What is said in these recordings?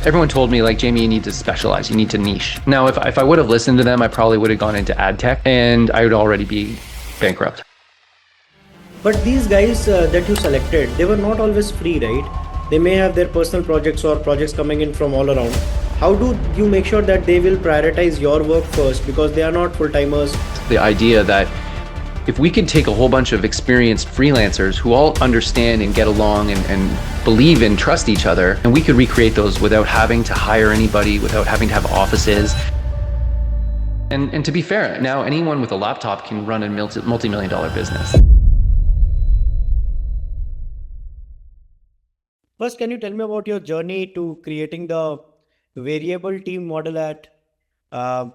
Everyone told me, like, Jamie, you need to specialize, you need to niche. Now, if I would have listened to them, I probably would have gone into ad tech and I would already be bankrupt. But these guys that you selected, they were not always free, right? They may have their personal projects or projects coming in from all around. How do you make sure that they will prioritize your work first because they are not full-timers? The idea that if we could take a whole bunch of experienced freelancers who all understand and get along and believe and trust each other, and we could recreate those without having to hire anybody, without having to have offices. And to be fair, now anyone with a laptop can run a multi-million dollar business. First, can you tell me about your journey to creating the variable team model at uh,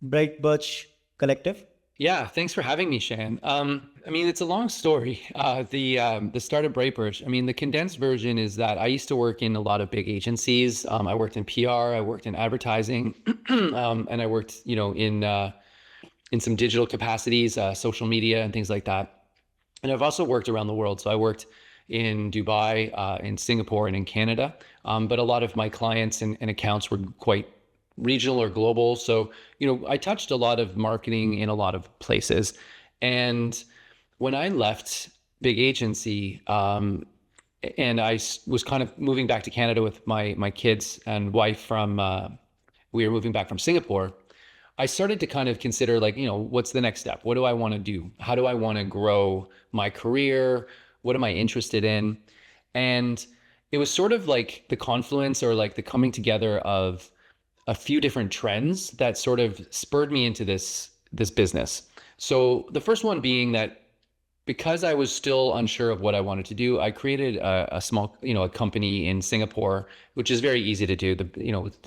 BriteBirch Collective? Yeah, thanks for having me, Shayan. I mean, it's a long story. The start of BriteBirch. I mean, the condensed version is that I used to work in a lot of big agencies. I worked in PR, I worked in advertising, and I worked, in some digital capacities, social media and things like that. And I've also worked around the world. So I worked in Dubai, in Singapore, and in Canada. But a lot of my clients and accounts were quite regional or global. So, I touched a lot of marketing in a lot of places. And when I left big agency, and was kind of moving back to Canada with my kids and wife we were moving back from Singapore, I started to kind of consider, like, what's the next step? What do I want to do? How do I want to grow my career? What am I interested in? And it was sort of like the confluence or like the coming together of a few different trends that sort of spurred me into this business. So the first one being that because I was still unsure of what I wanted to do, I created a small, a company in Singapore, which is very easy to do.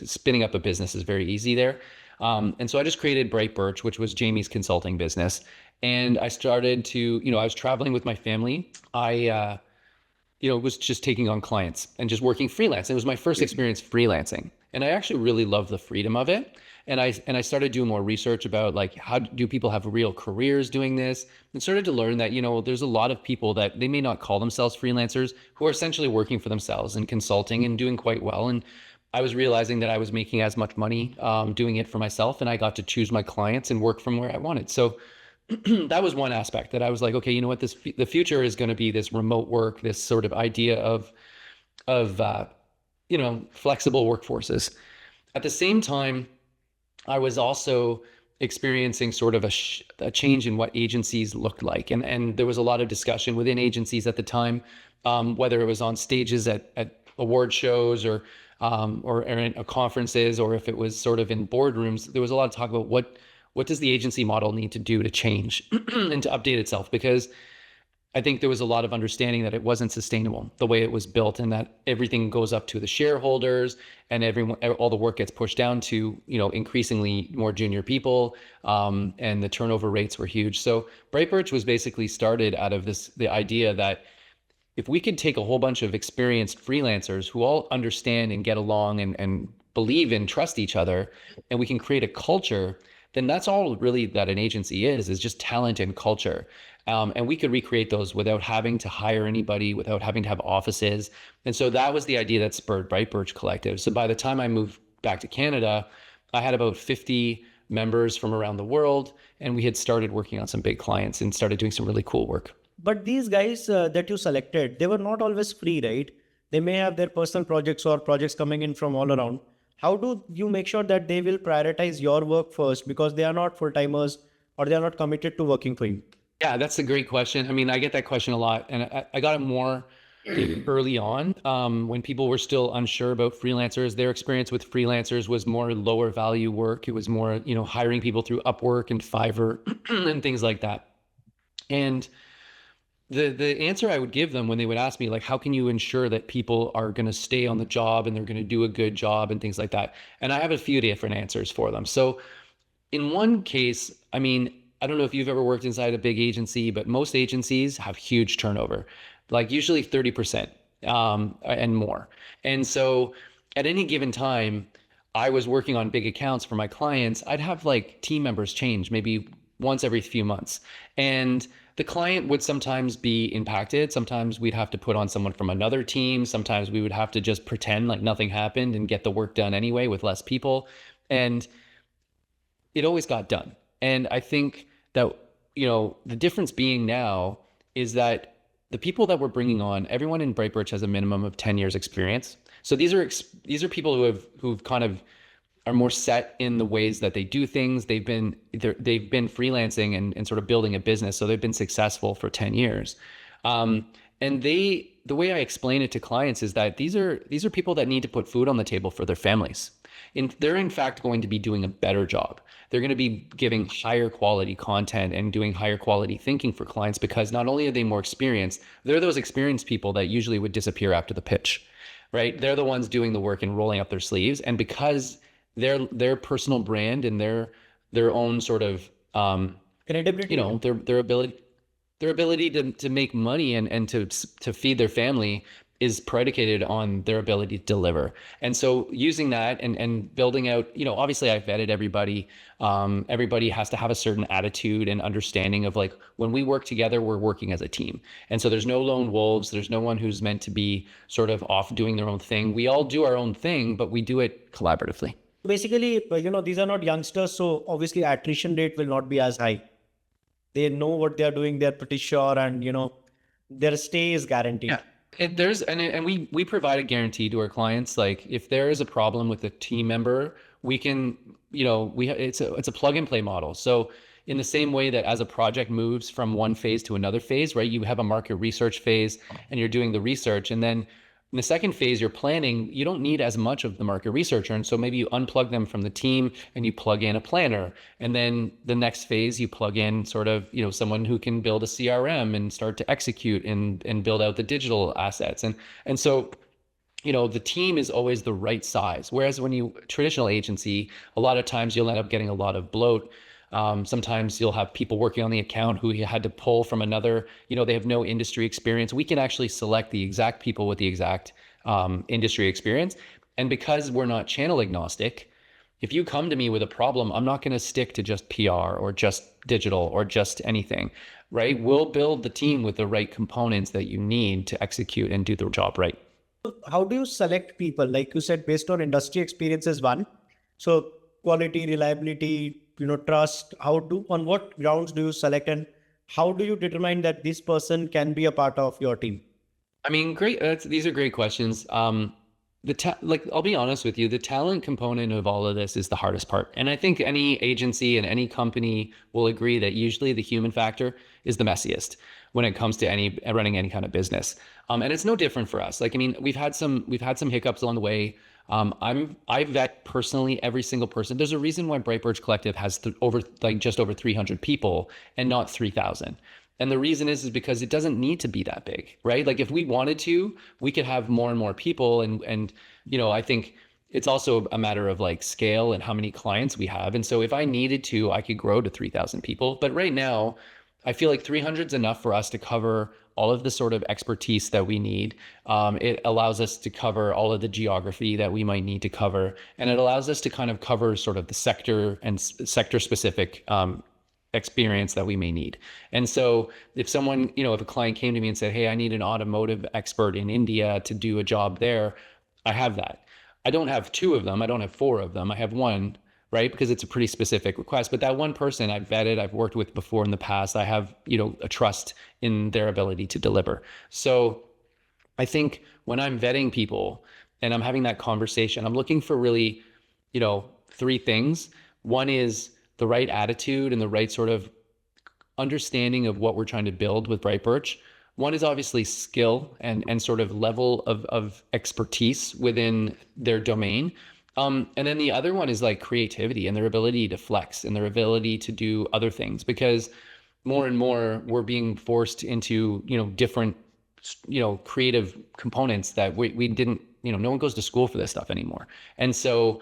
Spinning up a business is very easy there. And so I just created BriteBirch, which was Jamie's consulting business. And I started to, I was traveling with my family. I, was just taking on clients and just working freelance. It was my first experience freelancing. And I actually really loved the freedom of it. And I started doing more research about, like, how do people have real careers doing this, and started to learn that, there's a lot of people that they may not call themselves freelancers who are essentially working for themselves and consulting and doing quite well. And I was realizing that I was making as much money doing it for myself, and I got to choose my clients and work from where I wanted. So that was one aspect that I was like, okay, you know what, the future is going to be this remote work, this sort of idea of flexible workforces. At the same time, I was also experiencing sort of a change in what agencies looked like. And there was a lot of discussion within agencies at the time, whether it was on stages at award shows or in conferences, or if it was sort of in boardrooms. There was a lot of talk about what does the agency model need to do to change and to update itself, because I think there was a lot of understanding that it wasn't sustainable the way it was built, and that everything goes up to the shareholders and all the work gets pushed down to, increasingly more junior people, and the turnover rates were huge. So BriteBirch was basically started out of the idea that if we could take a whole bunch of experienced freelancers who all understand and get along and believe and trust each other, and we can create a culture, then that's all really that an agency is just talent and culture. And we could recreate those without having to hire anybody, without having to have offices. And so that was the idea that spurred BriteBirch Collective. So by the time I moved back to Canada, I had about 50 members from around the world, and we had started working on some big clients and started doing some really cool work. But these guys that you selected, they were not always free, right? They may have their personal projects or projects coming in from all around. How do you make sure that they will prioritize your work first because they are not full-timers or they are not committed to working for you? Yeah, that's a great question. I mean, I get that question a lot, and I got it more early on, when people were still unsure about freelancers. Their experience with freelancers was more lower value work. It was more, hiring people through Upwork and Fiverr and things like that. And the answer I would give them when they would ask me, like, how can you ensure that people are going to stay on the job and they're going to do a good job and things like that? And I have a few different answers for them. So in one case, I mean, I don't know if you've ever worked inside a big agency, but most agencies have huge turnover, like usually 30% and more. And so at any given time, I was working on big accounts for my clients. I'd have like team members change maybe once every few months. And the client would sometimes be impacted. Sometimes we'd have to put on someone from another team. Sometimes we would have to just pretend like nothing happened and get the work done anyway with less people. And it always got done. And I think that, the difference being now is that the people that we're bringing on, everyone in BriteBirch has a minimum of 10 years experience. So these are people who've kind of are more set in the ways that they do things. They've been freelancing and sort of building a business, so they've been successful for 10 years. And the way I explain it to clients is that these are people that need to put food on the table for their families. They're in fact going to be doing a better job. They're going to be giving higher quality content and doing higher quality thinking for clients, because not only are they more experienced, they're those experienced people that usually would disappear after the pitch, right? They're the ones doing the work and rolling up their sleeves. And because their personal brand and their own sort of Credibility. their ability to make money and to feed their family is predicated on their ability to deliver. And so using that and building out, obviously I've vetted everybody. Everybody has to have a certain attitude and understanding of like, when we work together, we're working as a team. And so there's no lone wolves. There's no one who's meant to be sort of off doing their own thing. We all do our own thing, but we do it collaboratively. Basically, these are not youngsters, so obviously attrition rate will not be as high. They know what they are doing. They're pretty sure, and their stay is guaranteed. Yeah. We provide a guarantee to our clients. Like if there is a problem with a team member, we can, it's a plug and play model. So in the same way that as a project moves from one phase to another phase, right? You have a market research phase and you're doing the research, and then in the second phase, you're planning, you don't need as much of the market researcher. And so maybe you unplug them from the team and you plug in a planner. And then the next phase, you plug in sort of, someone who can build a CRM and start to execute and build out the digital assets. And so, the team is always the right size. Whereas when you traditional agency, a lot of times you'll end up getting a lot of bloat. Sometimes you'll have people working on the account who you had to pull from another, they have no industry experience. We can actually select the exact people with the exact industry experience. And because we're not channel agnostic, if you come to me with a problem, I'm not going to stick to just PR or just digital or just anything, right? We'll build the team with the right components that you need to execute and do the job right. How do you select people? Like you said, based on industry experience is one. So quality, reliability, trust. On what grounds do you select, and how do you determine that this person can be a part of your team? I mean, great. These are great questions. I'll be honest with you, the talent component of all of this is the hardest part. And I think any agency and any company will agree that usually the human factor is the messiest when it comes to running any kind of business. And it's no different for us. Like, I mean, we've had some hiccups along the way. I vet personally every single person. There's a reason why BriteBirch Collective has just over 300 people and not 3,000. And the reason is because it doesn't need to be that big, right? Like if we wanted to, we could have more and more people. And I think it's also a matter of like scale and how many clients we have. And so if I needed to, I could grow to 3,000 people. But right now, I feel like 300 is enough for us to cover all of the sort of expertise that we need. It allows us to cover all of the geography that we might need to cover. And it allows us to kind of cover sort of the sector and sector specific experience that we may need. And so if someone, if a client came to me and said, hey, I need an automotive expert in India to do a job there, I have that. I don't have two of them. I don't have four of them. I have one, right? Because it's a pretty specific request. But that one person I've vetted, I've worked with before in the past, I have, a trust in their ability to deliver. So I think when I'm vetting people and I'm having that conversation, I'm looking for really, three things. One is the right attitude and the right sort of understanding of what we're trying to build with BriteBirch. One is obviously skill and sort of level of expertise within their domain. And then the other one is like creativity and their ability to flex and their ability to do other things, because more and more we're being forced into, different, creative components that we didn't, no one goes to school for this stuff anymore. And so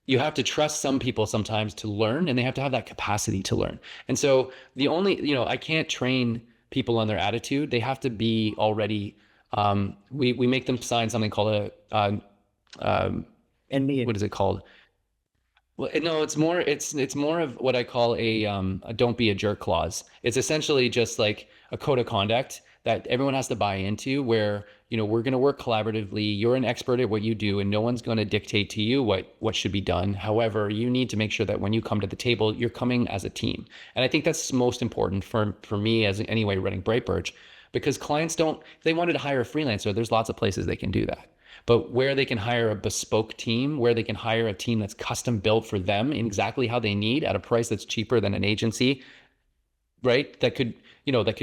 you have to trust some people sometimes to learn, and they have to have that capacity to learn. And so the only, I can't train people on their attitude. They have to be already, we make them sign something called NDA. what is it called? Well, no, it's more of what I call a don't be a jerk clause. It's essentially just like a code of conduct that everyone has to buy into where, we're going to work collaboratively. You're an expert at what you do and no one's going to dictate to you what should be done. However, you need to make sure that when you come to the table, you're coming as a team. And I think that's most important for me as anyway running BriteBirch, because clients don't, if they wanted to hire a freelancer, there's lots of places they can do that. But where they can hire a bespoke team, where they can hire a team that's custom built for them in exactly how they need at a price that's cheaper than an agency, right? That could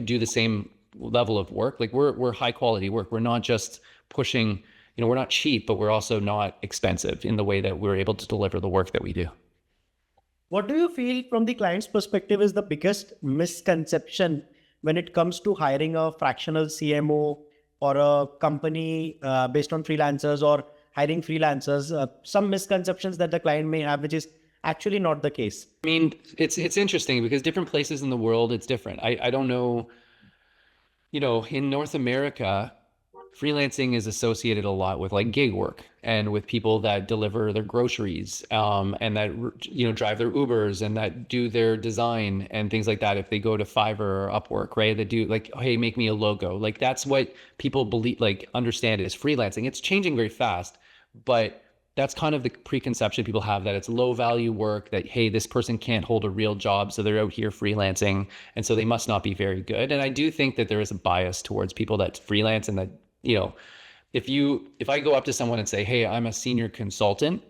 do the same level of work. Like we're high quality work. We're not just pushing, we're not cheap, but we're also not expensive in the way that we're able to deliver the work that we do. What do you feel from the client's perspective is the biggest misconception when it comes to hiring a fractional CMO or a company based on freelancers or hiring freelancers? Some misconceptions that the client may have, which is actually not the case. I mean, it's interesting because different places in the world, it's different. I don't know, in North America, freelancing is associated a lot with like gig work and with people that deliver their groceries, and that drive their Ubers and that do their design and things like that. If they go to Fiverr or Upwork, right, they do like, hey, make me a logo. Like that's what people believe, like understand it as freelancing. It's changing very fast, but that's kind of the preconception people have, that it's low value work, that, hey, this person can't hold a real job, so they're out here freelancing, and so they must not be very good. And I do think that there is a bias towards people that freelance, and that, if I go up to someone and say, hey, I'm a senior consultant,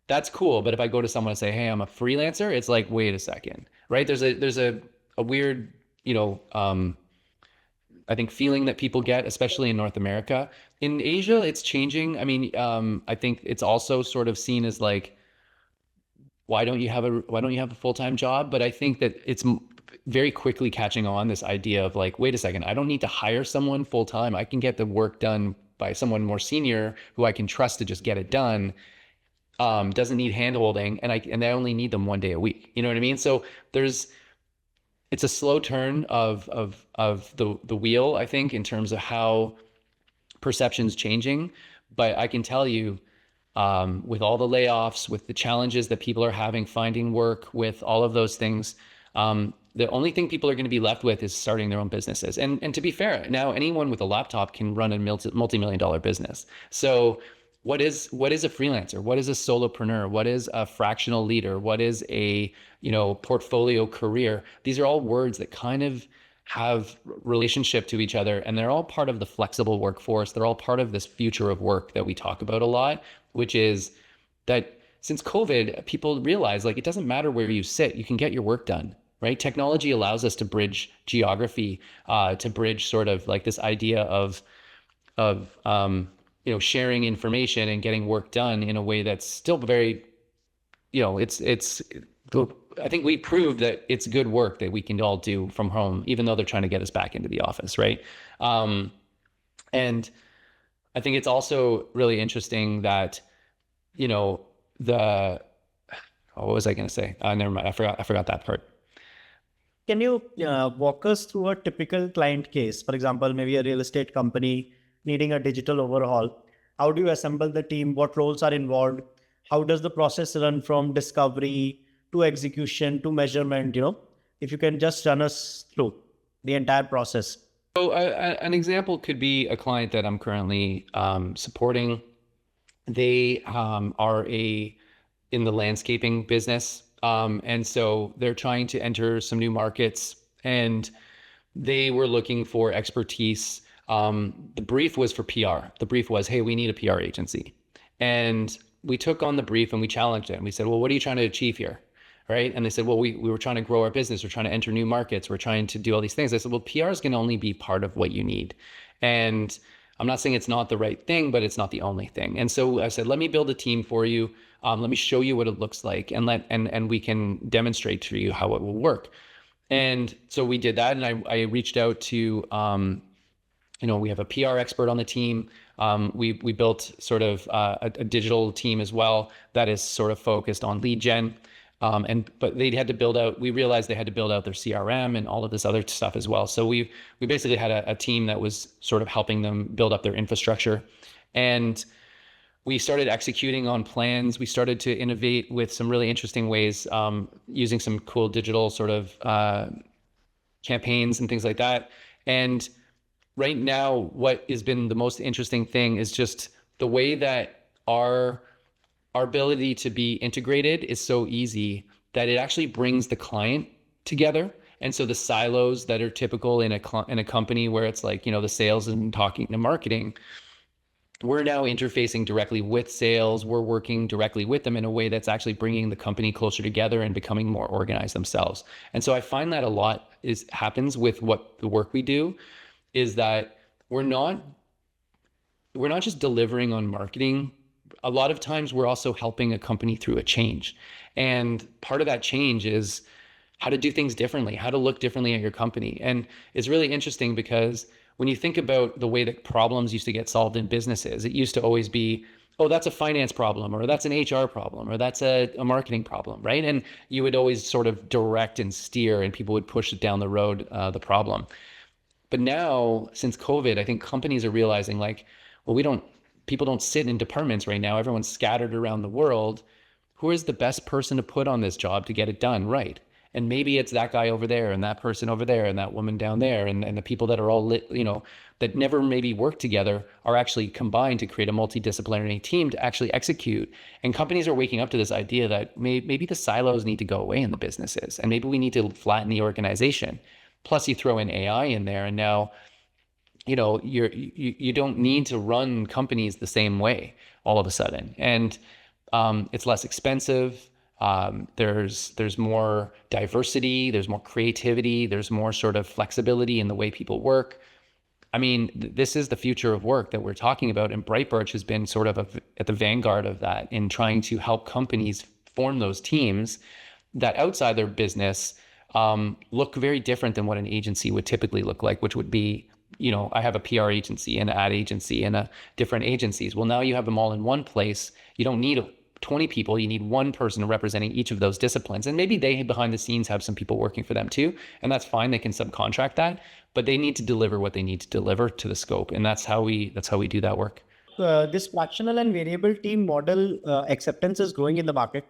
that's cool. But if I go to someone and say, hey, I'm a freelancer, it's like, wait a second, right? There's a weird, I think feeling that people get, especially in North America. In Asia, it's changing. I mean, I think it's also sort of seen as like, why don't you have a full-time job? But I think that it's very quickly catching on, this idea of like, wait a second, I don't need to hire someone full-time. I can get the work done by someone more senior who I can trust to just get it done. Doesn't need hand-holding, and I only need them 1 day a week. You know what I mean? So it's a slow turn of the wheel, I think, in terms of how perception's changing. But I can tell you, with all the layoffs, with the challenges that people are having finding work, with all of those things, the only thing people are going to be left with is starting their own businesses. And to be fair, now anyone with a laptop can run a multi-million dollar business. So what is a freelancer? What is a solopreneur? What is a fractional leader? What is a, portfolio career? These are all words that kind of have relationship to each other, and they're all part of the flexible workforce. They're all part of this future of work that we talk about a lot, which is that since COVID, people realize like it doesn't matter where you sit, you can get your work done, right? Technology allows us to bridge geography, to bridge sort of like this idea of sharing information and getting work done in a way that's still very, it's I think we proved that it's good work that we can all do from home, even though they're trying to get us back into the office, right? And I think it's also really interesting that, the, what was I going to say? Never mind. I forgot that part. Can you walk us through a typical client case? For example, maybe a real estate company needing a digital overhaul. How do you assemble the team? What roles are involved? How does the process run from discovery to execution to measurement? If you can just run us through the entire process. So an example could be a client that I'm currently supporting. They are in the landscaping business. And so they're trying to enter some new markets, and they were looking for expertise. The brief was for PR. The brief was, hey, we need a PR agency. And we took on the brief and we challenged it. And we said, well, what are you trying to achieve here? Right. And they said, well, we were trying to grow our business. We're trying to enter new markets. We're trying to do all these things. I said, well, PR is going to only be part of what you need. And I'm not saying it's not the right thing, but it's not the only thing. And so I said, let me build a team for you. Let me show you what it looks like, and we can demonstrate to you how it will work. And so we did that. And I reached out to, we have a PR expert on the team. We built sort of a digital team as well that is sort of focused on lead gen. But they had to build out, we realized they had to build out their CRM and all of this other stuff as well. So we basically had a team that was sort of helping them build up their infrastructure. And we started executing on plans. We started to innovate with some really interesting ways, using some cool digital sort of campaigns and things like that. And right now, what has been the most interesting thing is just the way that our ability to be integrated is so easy that it actually brings the client together. And so the silos that are typical in a company where it's like, the sales and talking to marketing, we're now interfacing directly with sales. We're working directly with them in a way that's actually bringing the company closer together and becoming more organized themselves. And so I find that a lot happens with what the work we do is that we're not we're not just delivering on marketing. A lot of times we're also helping a company through a change. And part of that change is how to do things differently, how to look differently at your company. And it's really interesting because when you think about the way that problems used to get solved in businesses, it used to always be, oh, that's a finance problem, or that's an HR problem, or that's a marketing problem, right? And you would always sort of direct and steer, and people would push it down the road, the problem. But now, since COVID, I think companies are realizing like, well, people don't sit in departments right now. Everyone's scattered around the world. Who is the best person to put on this job to get it done right? And maybe it's that guy over there and that person over there and that woman down there. And the people that are all lit, that never maybe work together are actually combined to create a multidisciplinary team to actually execute. And companies are waking up to this idea that maybe the silos need to go away in the businesses. And maybe we need to flatten the organization. Plus you throw in AI in there, and now you don't need to run companies the same way all of a sudden, and it's less expensive. There's more diversity, there's more creativity, there's more sort of flexibility in the way people work. I mean, this is the future of work that we're talking about, and BriteBirch has been sort of at the vanguard of that in trying to help companies form those teams that outside their business look very different than what an agency would typically look like, which would be, I have a PR agency and an ad agency and different agencies. Well, now you have them all in one place. You don't need 20 people. You need one person representing each of those disciplines. And maybe they behind the scenes have some people working for them too. And that's fine. They can subcontract that, but they need to deliver what they need to deliver to the scope. And that's how we do that work. This fractional and variable team model acceptance is growing in the market.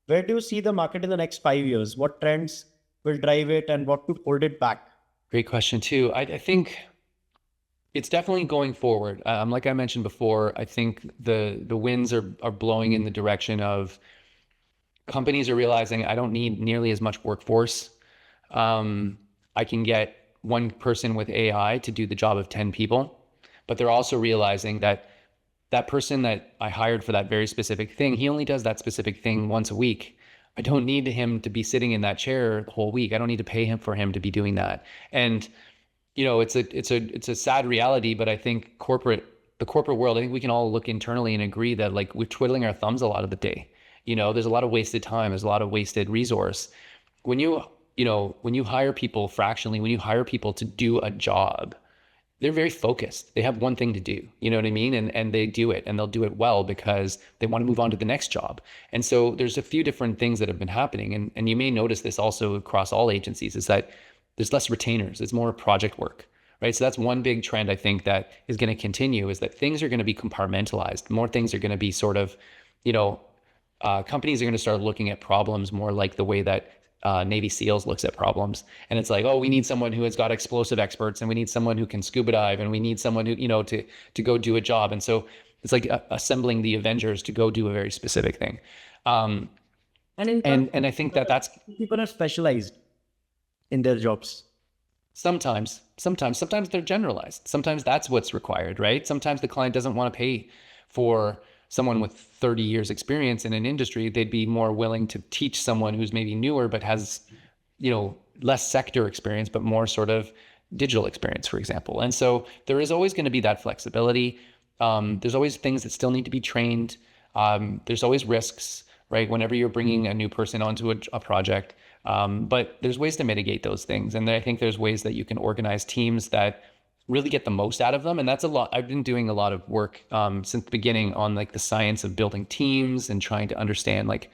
Where do you see the market in the next 5 years? What trends will drive it and what could hold it back? Great question too. I think it's definitely going forward. Like I mentioned before, I think the winds are blowing in the direction of companies are realizing I don't need nearly as much workforce. I can get one person with AI to do the job of 10 people, but they're also realizing that that person that I hired for that very specific thing, he only does that specific thing once a week. I don't need him to be sitting in that chair the whole week. I don't need to pay him for him to be doing that. And it's a sad reality, but I think the corporate world, I think we can all look internally and agree that like we're twiddling our thumbs a lot of the day. There's a lot of wasted time, there's a lot of wasted resource. When you hire people fractionally, when you hire people to do a job, they're very focused. They have one thing to do, you know what I mean? And they do it, and they'll do it well because they want to move on to the next job. And so there's a few different things that have been happening. And you may notice this also across all agencies, is that there's less retainers, it's more project work, right? So that's one big trend I think that is going to continue, is that things are going to be compartmentalized. More things are going to be sort of, companies are going to start looking at problems more like the way that Navy SEALs looks at problems. And it's like, oh, we need someone who has got explosive experts, and we need someone who can scuba dive, and we need someone who, to go do a job. And so it's like assembling the Avengers to go do a very specific thing. And And I think that that's people are specialized in their jobs. sometimes they're generalized. Sometimes that's what's required, right? Sometimes the client doesn't want to pay for someone with 30 years experience in an industry. They'd be more willing to teach someone who's maybe newer, but has, less sector experience, but more sort of digital experience, for example. And so there is always going to be that flexibility. There's always things that still need to be trained. There's always risks, right? Whenever you're bringing a new person onto a project. But there's ways to mitigate those things. And I think there's ways that you can organize teams that really get the most out of them. And that's a lot. I've been doing a lot of work since the beginning on like the science of building teams and trying to understand like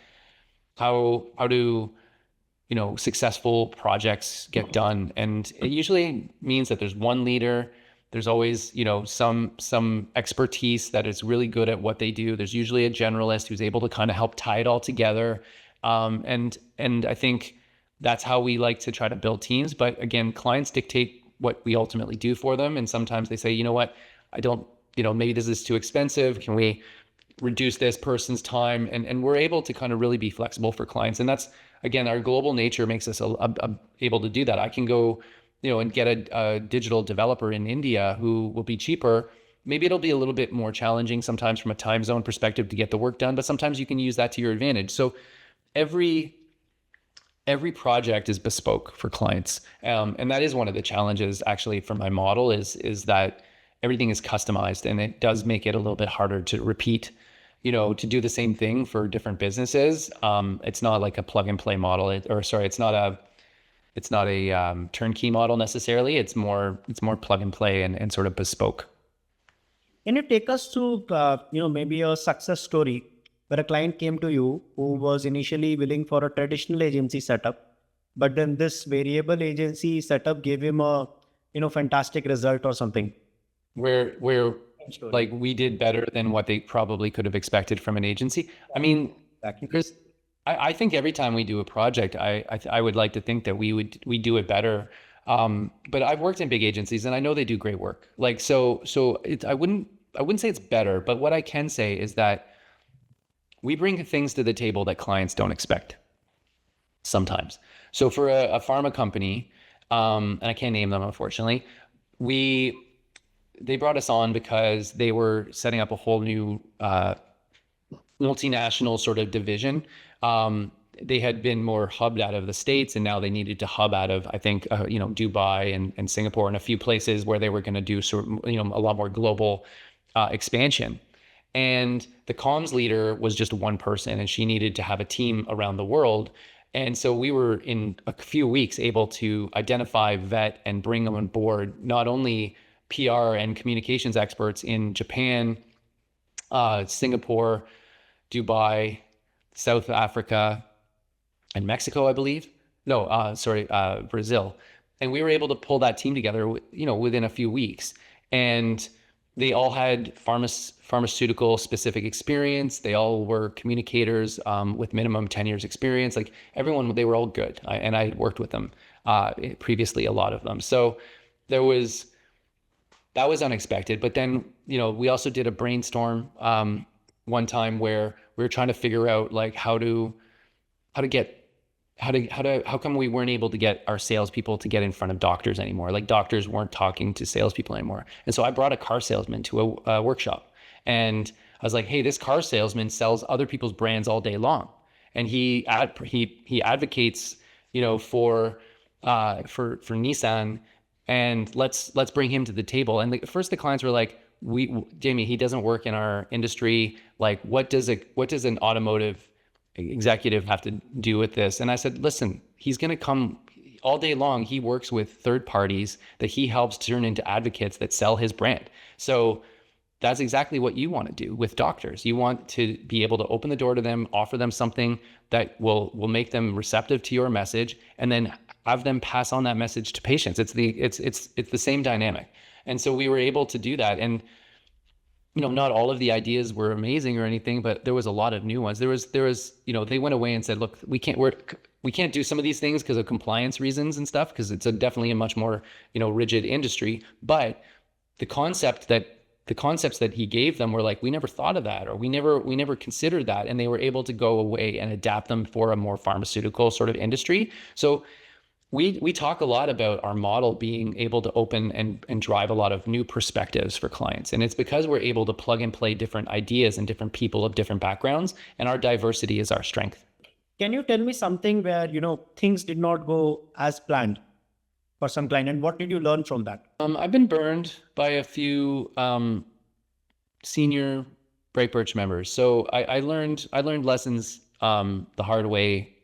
how do successful projects get done. And it usually means that there's one leader, There's always, some expertise that is really good at what they do. There's usually a generalist who's able to kind of help tie it all together. And I think that's how we like to try to build teams. But again, clients dictate what we ultimately do for them. And sometimes they say, you know what, I don't, maybe this is too expensive. Can we reduce this person's time? And we're able to kind of really be flexible for clients. And that's, again, our global nature makes us able to do that. I can go, and get a digital developer in India who will be cheaper. Maybe it'll be a little bit more challenging sometimes from a time zone perspective to get the work done, but sometimes you can use that to your advantage. So every project is bespoke for clients. And that is one of the challenges actually for my model is that everything is customized, and it does make it a little bit harder to repeat, to do the same thing for different businesses. It's not like a plug and play model, it's not a turnkey model necessarily. It's more plug and play and sort of bespoke. Can you take us to, maybe a success story where a client came to you who was initially willing for a traditional agency setup, but then this variable agency setup gave him a, fantastic result or something? Where like we did better than what they probably could have expected from an agency. I mean, Chris, I think every time we do a project, I would like to think that we do it better. But I've worked in big agencies and I know they do great work. Like, so I wouldn't say it's better, but what I can say is that we bring things to the table that clients don't expect sometimes. So for a pharma company, and I can't name them, unfortunately, they brought us on because they were setting up a whole new multinational sort of division. They had been more hubbed out of the States, and now they needed to hub out of, I think, Dubai and Singapore and a few places where they were going to do a lot more global expansion. And the comms leader was just one person, and she needed to have a team around the world. And so we were in a few weeks able to identify, vet, and bring them on board, not only PR and communications experts in Japan, Singapore, Dubai, South Africa, and Mexico, I believe. No, Brazil. And we were able to pull that team together, within a few weeks. And they all had pharmaceutical specific experience. They all were communicators with minimum 10 years experience. Like everyone, they were all good. And I worked with them previously, a lot of them. So that was unexpected. But then, we also did a brainstorm one time where we were trying to figure out like how come we weren't able to get our salespeople to get in front of doctors anymore? Like doctors weren't talking to salespeople anymore. And so I brought a car salesman to a workshop, and I was like, hey, this car salesman sells other people's brands all day long. And he advocates, for Nissan, and let's bring him to the table. And first the clients were like, Jamie, he doesn't work in our industry. Like, what does an automotive executive have to do with this? And I said, listen, he's going to come all day long. He works with third parties that he helps turn into advocates that sell his brand. So that's exactly what you want to do with doctors. You want to be able to open the door to them, offer them something that will make them receptive to your message, and then have them pass on that message to patients. It's the same dynamic. And so we were able to do that. And not all of the ideas were amazing or anything, but there was a lot of new ones. There was, they went away and said, look, we can't do some of these things because of compliance reasons and stuff, because it's definitely a much more, rigid industry. But the concepts that he gave them were like, we never thought of that, or we never considered that. And they were able to go away and adapt them for a more pharmaceutical sort of industry. So we talk a lot about our model being able to open and drive a lot of new perspectives for clients. And it's because we're able to plug and play different ideas and different people of different backgrounds, and our diversity is our strength. Can you tell me something where, things did not go as planned for some client, and what did you learn from that? I've been burned by a few senior BriteBirch members. So I learned lessons the hard way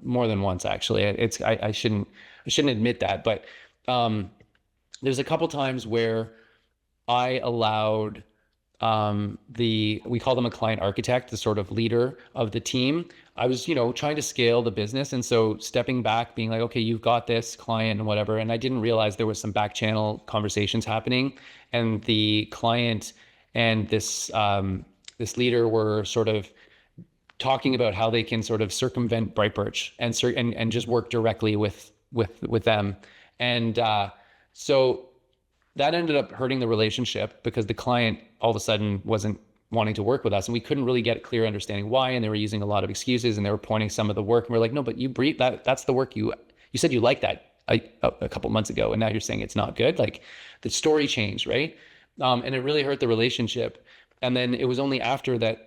more than once, actually. I shouldn't admit that, but there's a couple times where I allowed we call them a client architect, the sort of leader of the team. I was, trying to scale the business. And so stepping back, being like, okay, you've got this client and whatever. And I didn't realize there was some back channel conversations happening. And the client and this leader were sort of talking about how they can sort of circumvent BriteBirch and just work directly with them. And so that ended up hurting the relationship because the client all of a sudden wasn't wanting to work with us, and we couldn't really get a clear understanding why. And they were using a lot of excuses, and they were pointing some of the work, and we're like, no, but you brief that's the work you said you liked that a couple months ago, and now you're saying it's not good. Like the story changed, right? And it really hurt the relationship. And then it was only after that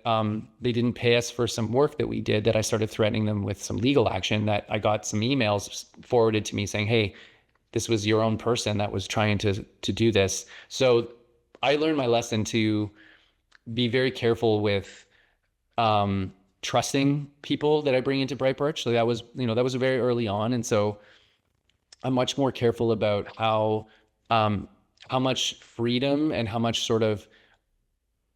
they didn't pay us for some work that we did that I started threatening them with some legal action, that I got some emails forwarded to me saying, hey, this was your own person that was trying to do this. So I learned my lesson to be very careful with trusting people that I bring into BriteBirch. So that was very early on. And so I'm much more careful about how much freedom and how much sort of,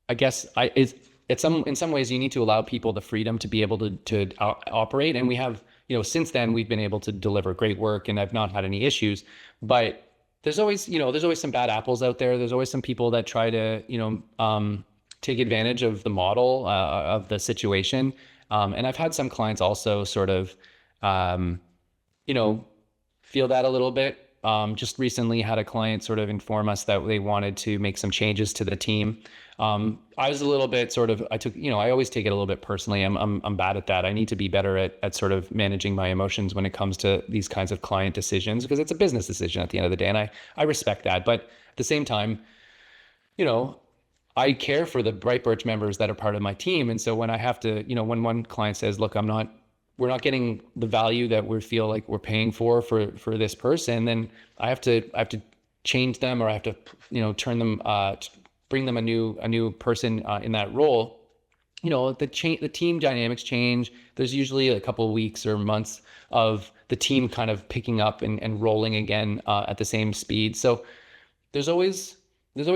I guess in some ways you need to allow people the freedom to be able to operate. And we have, since then we've been able to deliver great work and I've not had any issues, but there's always some bad apples out there. There's always some people that try to, take advantage of the model, of the situation. And I've had some clients also sort of, you know, feel that a little bit. Just recently had a client sort of inform us that they wanted to make some changes to the team. I was a little bit sort of, I always take it a little bit personally. I'm bad at that. I need to be better at sort of managing my emotions when it comes to these kinds of client decisions, because it's a business decision at the end of the day. And I respect that. But at the same time, you know, I care for the BriteBirch members that are part of my team. And so when I have to, when one client says, look, we're not getting the value that we feel like we're paying for this person, then I have to change them, or I have to, turn them, bring them a new person in that role. The team dynamics change. There's usually a couple of weeks or months of the team kind of picking up and rolling again at the same speed. So there's always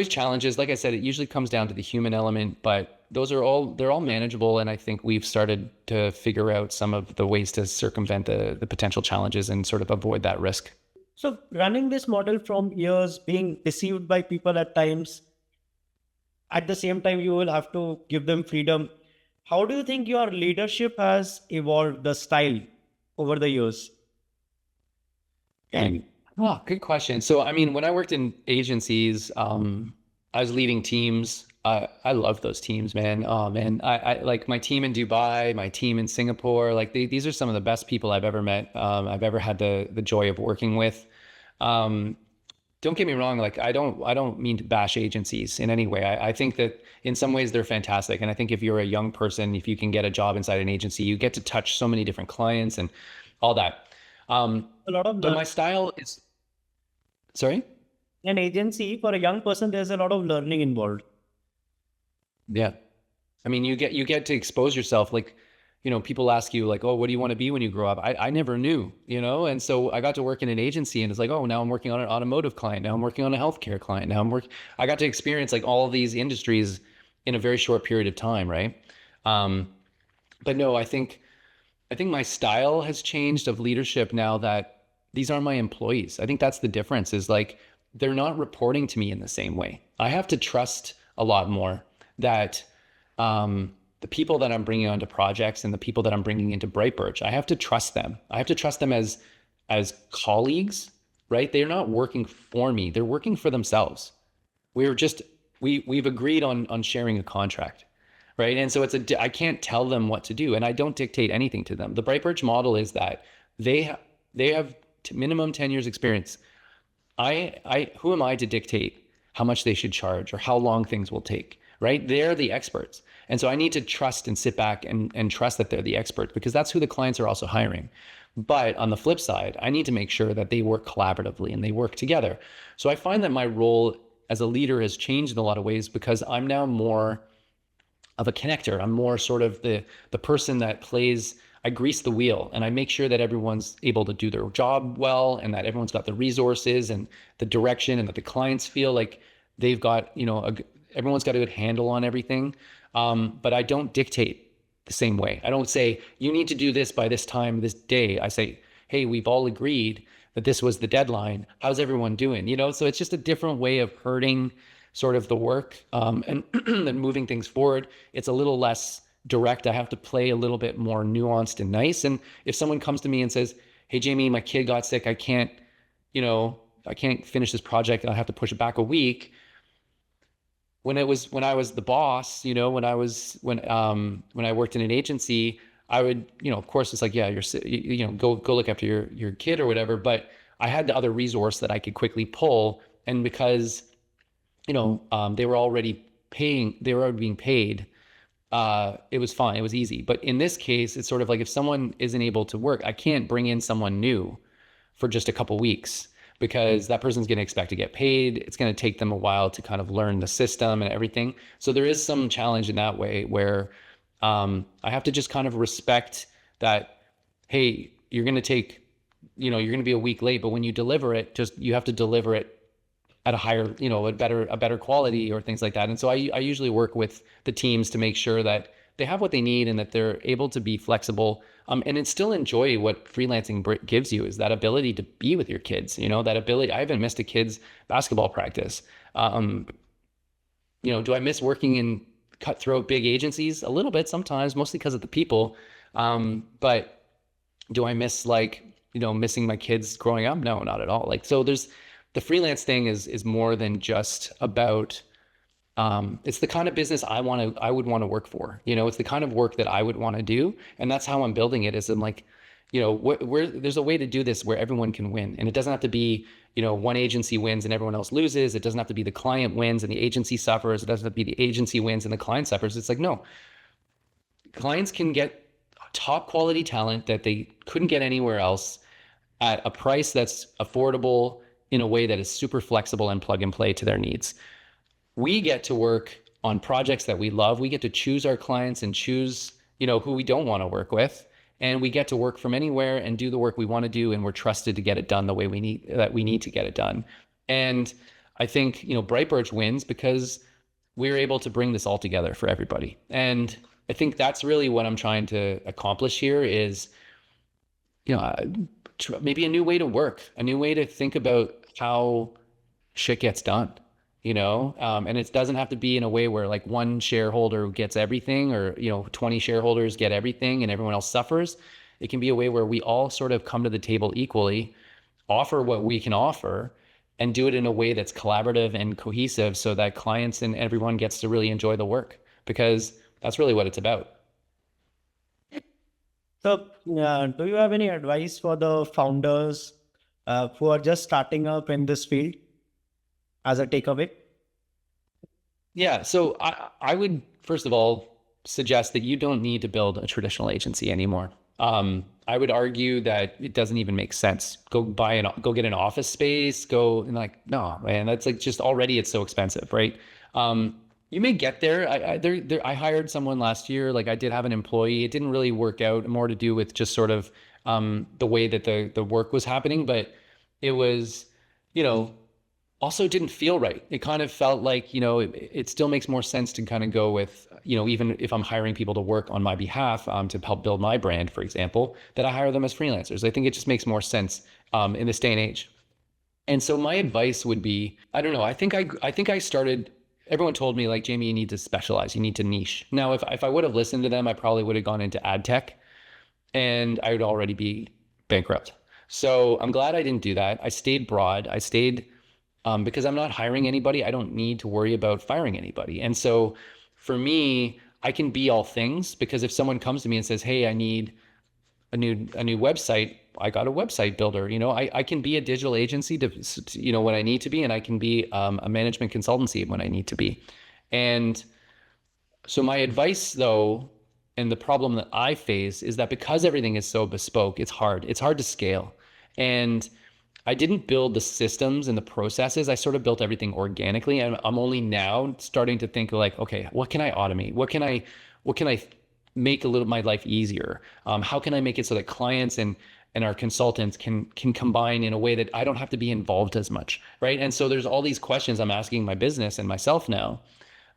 challenges. Like I said, it usually comes down to the human element, but they're all manageable. And I think we've started to figure out some of the ways to circumvent the potential challenges and sort of avoid that risk. So running this model from years, being deceived by people at times, at the same time, you will have to give them freedom. How do you think your leadership has evolved, the style over the years? Oh, good question. So, I mean, when I worked in agencies, I was leading teams. I love those teams, man. Oh, man. I like my team in Dubai, my team in Singapore. Like these are some of the best people I've ever met. I've ever had the joy of working with. Don't get me wrong. Like I don't mean to bash agencies in any way. I think that in some ways they're fantastic. And I think if you're a young person, if you can get a job inside an agency, you get to touch so many different clients and all that. A lot of But my style is, sorry? an agency for a young person, there's a lot of learning involved. Yeah. I mean, you get to expose yourself. Like, people ask you like, oh, what do you want to be when you grow up? I never knew, and so I got to work in an agency, and it's like, oh, now I'm working on an automotive client. Now I'm working on a healthcare client. I got to experience like all of these industries in a very short period of time. Right. But no, I think my style has changed of leadership now that these are my employees. I think that's the difference, is like, they're not reporting to me in the same way. I have to trust a lot more that, the people that I'm bringing onto projects and the people that I'm bringing into BriteBirch, I have to trust them. I have to trust them as colleagues, right? They're not working for me. They're working for themselves. We've agreed on sharing a contract, right? And so I can't tell them what to do, and I don't dictate anything to them. The BriteBirch model is that they have minimum 10 years experience. Who am I to dictate how much they should charge or how long things will take, right? They're the experts. And so I need to trust and sit back and trust that they're the experts, because that's who the clients are also hiring. But on the flip side, I need to make sure that they work collaboratively and they work together. So I find that my role as a leader has changed in a lot of ways, because I'm now more of a connector. I'm more sort of the person that I grease the wheel, and I make sure that everyone's able to do their job well, and that everyone's got the resources and the direction, and that the clients feel like they've got, everyone's got a good handle on everything. But I don't dictate the same way. I don't say, you need to do this by this time, this day. I say, hey, we've all agreed that this was the deadline. How's everyone doing? So it's just a different way of herding sort of the work, and then moving things forward. It's a little less direct. I have to play a little bit more nuanced and nice. And if someone comes to me and says, hey, Jamie, my kid got sick, I can't finish this project, I have to push it back a week. When I was the boss, when I worked in an agency, I would, of course, it's like, yeah, go look after your kid or whatever. But I had the other resource that I could quickly pull, and because they were already being paid, it was fine. It was easy. But in this case, it's sort of like, if someone isn't able to work, I can't bring in someone new for just a couple weeks, because that person's going to expect to get paid. It's going to take them a while to kind of learn the system and everything. So there is some challenge in that way, where I have to just kind of respect that, hey, you're going to be a week late, but when you deliver it, you have to deliver it at a higher, a better quality, or things like that. And so I usually work with the teams to make sure that they have what they need and that they're able to be flexible, and still enjoy what freelancing gives you, is that ability to be with your kids. That ability. I haven't missed a kid's basketball practice. Do I miss working in cutthroat big agencies? A little bit sometimes, mostly because of the people. But do I miss missing my kids growing up? No, not at all. So the freelance thing is more than just about, it's the kind of business I would want to work for. It's the kind of work that I would want to do. And that's how I'm building it, is I'm like, there's a way to do this where everyone can win. And it doesn't have to be, one agency wins and everyone else loses. It doesn't have to be the client wins and the agency suffers. It doesn't have to be the agency wins and the client suffers. It's like, no, clients can get top quality talent that they couldn't get anywhere else at a price that's affordable, in a way that is super flexible and plug and play to their needs. We get to work on projects that we love. We get to choose our clients and choose, who we don't want to work with. And we get to work from anywhere and do the work we want to do. And we're trusted to get it done the way we need to get it done. And I think, BriteBirch wins because we're able to bring this all together for everybody. And I think that's really what I'm trying to accomplish here, is, maybe a new way to work, a new way to think about how shit gets done, and it doesn't have to be in a way where one shareholder gets everything, or 20 shareholders get everything and everyone else suffers. It can be a way where we all sort of come to the table equally, offer what we can offer, and do it in a way that's collaborative and cohesive, so that clients and everyone gets to really enjoy the work, because that's really what it's about. So, do you have any advice for the founders who are just starting up in this field, as a takeaway? Yeah. So I would, first of all, suggest that you don't need to build a traditional agency anymore. I would argue that it doesn't even make sense. Go get an office space, no, man, that's just already, it's so expensive, right? You may get there. I hired someone last year. I did have an employee. It didn't really work out, more to do with just sort of the way that the work was happening, but it was, also didn't feel right. It kind of felt like, it still makes more sense to kind of go with, even if I'm hiring people to work on my behalf, to help build my brand, for example, that I hire them as freelancers. I think it just makes more sense in this day and age. And so my advice would be, I don't know, I think I started, everyone told me, Jamie, you need to specialize, you need to niche. Now, if I would have listened to them, I probably would have gone into ad tech, and I would already be bankrupt. So I'm glad I didn't do that. I stayed broad. I stayed, because I'm not hiring anybody. I don't need to worry about firing anybody. And so for me, I can be all things, because if someone comes to me and says, hey, I need a new website, I got a website builder. I can be a digital agency to when I need to be, and I can be a management consultancy when I need to be. And so my advice, though, and the problem that I face, is that because everything is so bespoke, it's hard to scale. And I didn't build the systems and the processes. I sort of built everything organically, and I'm only now starting to think okay, what can I automate? What can I make my life easier? How can I make it so that clients and our consultants can combine in a way that I don't have to be involved as much, right? And so there's all these questions I'm asking my business and myself now,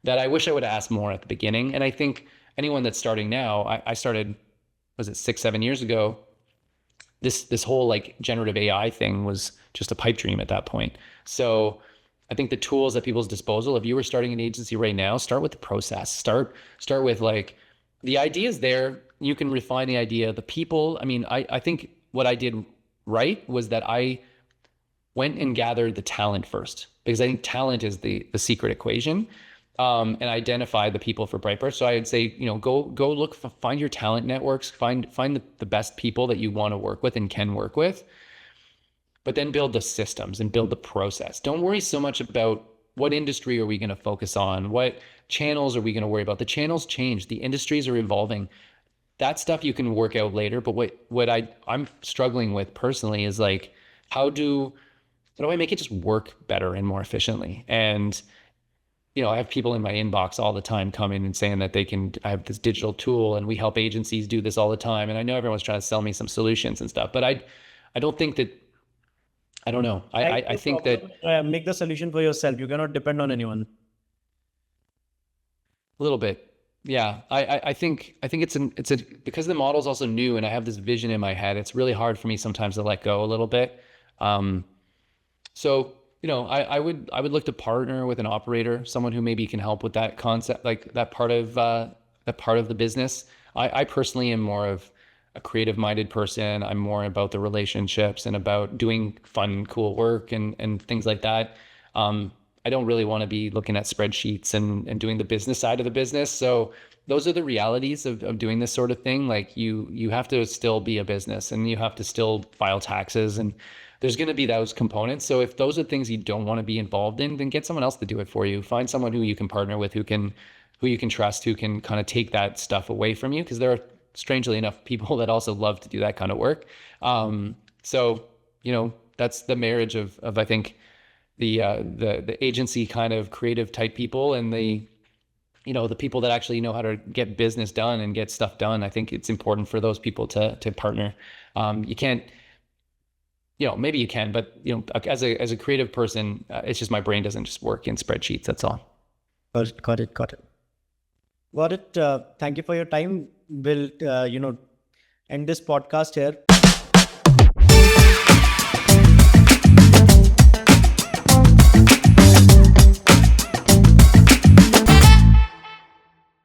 that I wish I would have asked more at the beginning. And I think anyone that's starting now, I started, was it 6, 7 years ago? This whole like generative AI thing was just a pipe dream at that point. So I think the tools at people's disposal, if you were starting an agency right now, start with the process. Start with like the ideas there. You can refine the idea. The people, I mean, I think what I did right was that I went and gathered the talent first, because I think talent is the secret equation. And identify the people for BriteBirch. So I would say, go look, find your talent networks, find the best people that you want to work with and can work with, but then build the systems and build the process. Don't worry so much about what industry are we going to focus on, what channels are we going to worry about. The channels change, the industries are evolving. That stuff you can work out later. But what I'm struggling with personally is like, how do I make it just work better and more efficiently? And I have people in my inbox all the time coming and saying that I have this digital tool and we help agencies do this all the time. And I know everyone's trying to sell me some solutions and stuff, but I don't think that, I don't know. I think that make the solution for yourself. You cannot depend on anyone. a little bit. Yeah. I think it's because the model's also new and I have this vision in my head, it's really hard for me sometimes to let go a little bit. So, I would look to partner with an operator, someone who maybe can help with that concept, like that part of the business. I personally am more of a creative minded person. I'm more about the relationships and about doing fun, cool work and things like that. I don't really want to be looking at spreadsheets and doing the business side of the business. So those are the realities of doing this sort of thing. Like you have to still be a business and you have to still file taxes, and there's going to be those components. So if those are things you don't want to be involved in, then get someone else to do it for you. Find someone who you can partner with, who you can trust, who can kind of take that stuff away from you. Because there are, strangely enough, people that also love to do that kind of work. So that's the marriage of I think the agency kind of creative type people and the people that actually know how to get business done and get stuff done. I think it's important for those people to partner. You can't. Maybe you can, but as a creative person, it's just my brain doesn't just work in spreadsheets. That's all. Got it. Thank you for your time. We'll, end this podcast here.